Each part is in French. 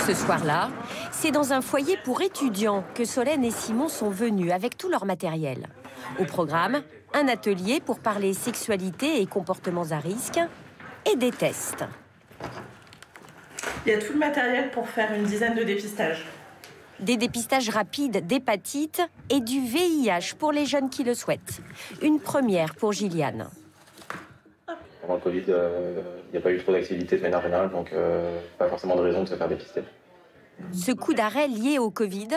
Ce soir-là, c'est dans un foyer pour étudiants que Solène et Simon sont venus avec tout leur matériel. Au programme, un atelier pour parler sexualité et comportements à risque et des tests. Il y a tout le matériel pour faire une dizaine de dépistages. Des dépistages rapides d'hépatite et du VIH pour les jeunes qui le souhaitent. Une première pour Gilliane. Pendant le Covid, il n'y a pas eu trop d'activité de manière générale, donc pas forcément de raison de se faire dépister. Ce coup d'arrêt lié au Covid,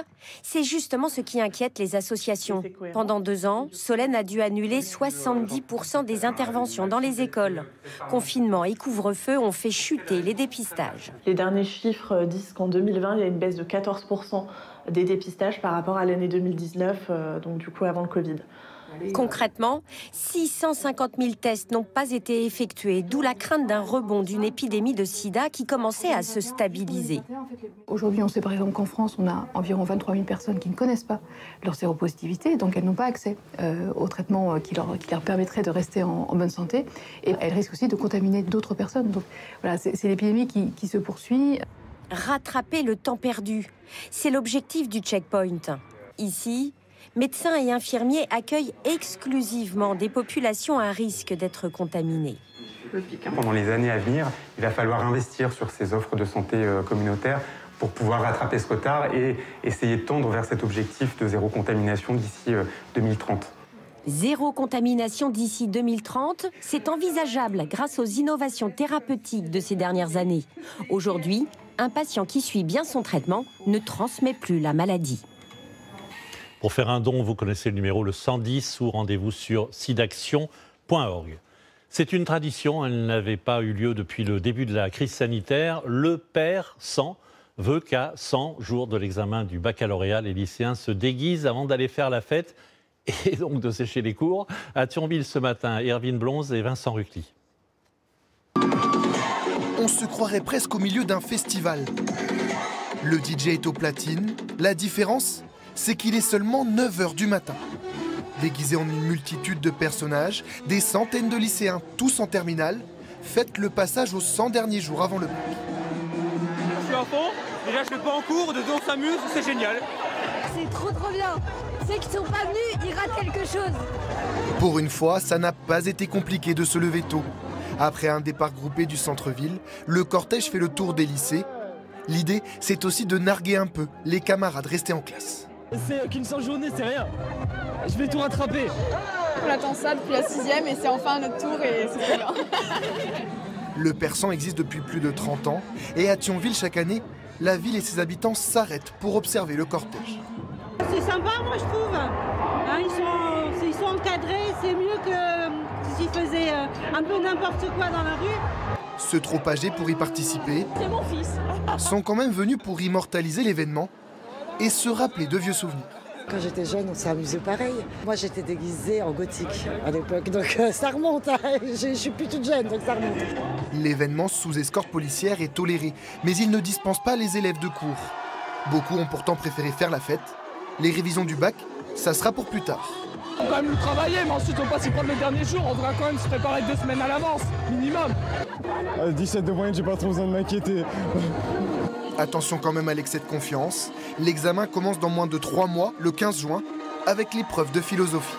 c'est justement ce qui inquiète les associations. Pendant 2 ans, Solène a dû annuler 70% des interventions dans les écoles. Confinement et couvre-feu ont fait chuter les dépistages. Les derniers chiffres disent qu'en 2020, il y a une baisse de 14% des dépistages par rapport à l'année 2019, donc du coup avant le Covid. Concrètement, 650 000 tests n'ont pas été effectués, d'où la crainte d'un rebond d'une épidémie de sida qui commençait à se stabiliser. Aujourd'hui, on sait par exemple qu'en France, on a environ 23 000 personnes qui ne connaissent pas leur séropositivité, donc elles n'ont pas accès au traitement qui leur permettrait de rester en bonne santé. Et elles risquent aussi de contaminer d'autres personnes. Donc voilà, c'est l'épidémie qui se poursuit. Rattraper le temps perdu, c'est l'objectif du checkpoint. Ici, médecins et infirmiers accueillent exclusivement des populations à risque d'être contaminées. Pendant les années à venir, il va falloir investir sur ces offres de santé communautaires pour pouvoir rattraper ce retard et essayer de tendre vers cet objectif de zéro contamination d'ici 2030. Zéro contamination d'ici 2030, c'est envisageable grâce aux innovations thérapeutiques de ces dernières années. Aujourd'hui, un patient qui suit bien son traitement ne transmet plus la maladie. Pour faire un don, vous connaissez le numéro le 110 ou rendez-vous sur sidaction.org. C'est une tradition, elle n'avait pas eu lieu depuis le début de la crise sanitaire. Le Père 100 veut qu'à 100 jours de l'examen du baccalauréat, les lycéens se déguisent avant d'aller faire la fête et donc de sécher les cours. À Thionville ce matin, Hervine Blonze et Vincent Rucli. On se croirait presque au milieu d'un festival. Le DJ est au platine. La différence, c'est qu'il est seulement 9h du matin. Déguisés en une multitude de personnages, des centaines de lycéens, tous en terminale, fêtent le passage aux 100 derniers jours avant le bac. Je suis à fond, déjà je fais pas en cours, de deux on s'amuse, c'est génial. C'est trop bien. Ceux qui sont pas venus, ils ratent quelque chose. Pour une fois, ça n'a pas été compliqué de se lever tôt. Après un départ groupé du centre-ville, le cortège fait le tour des lycées. L'idée, c'est aussi de narguer un peu les camarades restés en classe. C'est qu'une seule journée, c'est rien. Je vais tout rattraper. On attend ça depuis la 6e et c'est enfin notre tour et c'est très bien. Le Persan existe depuis plus de 30 ans et à Thionville, chaque année, la ville et ses habitants s'arrêtent pour observer le cortège. C'est sympa, moi je trouve. Hein, ils sont encadrés, c'est mieux que s'ils faisaient un peu n'importe quoi dans la rue. Ceux trop âgés pour y participer mon fils. sont quand même venus pour immortaliser l'événement et se rappeler de vieux souvenirs. Quand j'étais jeune, on s'est amusé pareil. Moi, j'étais déguisée en gothique à l'époque, donc ça remonte. Hein. Je suis plus toute jeune, donc ça remonte. L'événement sous escorte policière est toléré, mais il ne dispense pas les élèves de cours. Beaucoup ont pourtant préféré faire la fête. Les révisions du bac, ça sera pour plus tard. On va quand même travailler, mais ensuite on va pas s'y prendre le dernier jour. On devra quand même se préparer 2 semaines à l'avance, minimum. 17 de moyenne, j'ai pas trop besoin de m'inquiéter. Attention quand même à l'excès de confiance. L'examen commence dans moins de 3 mois, le 15 juin, avec l'épreuve de philosophie.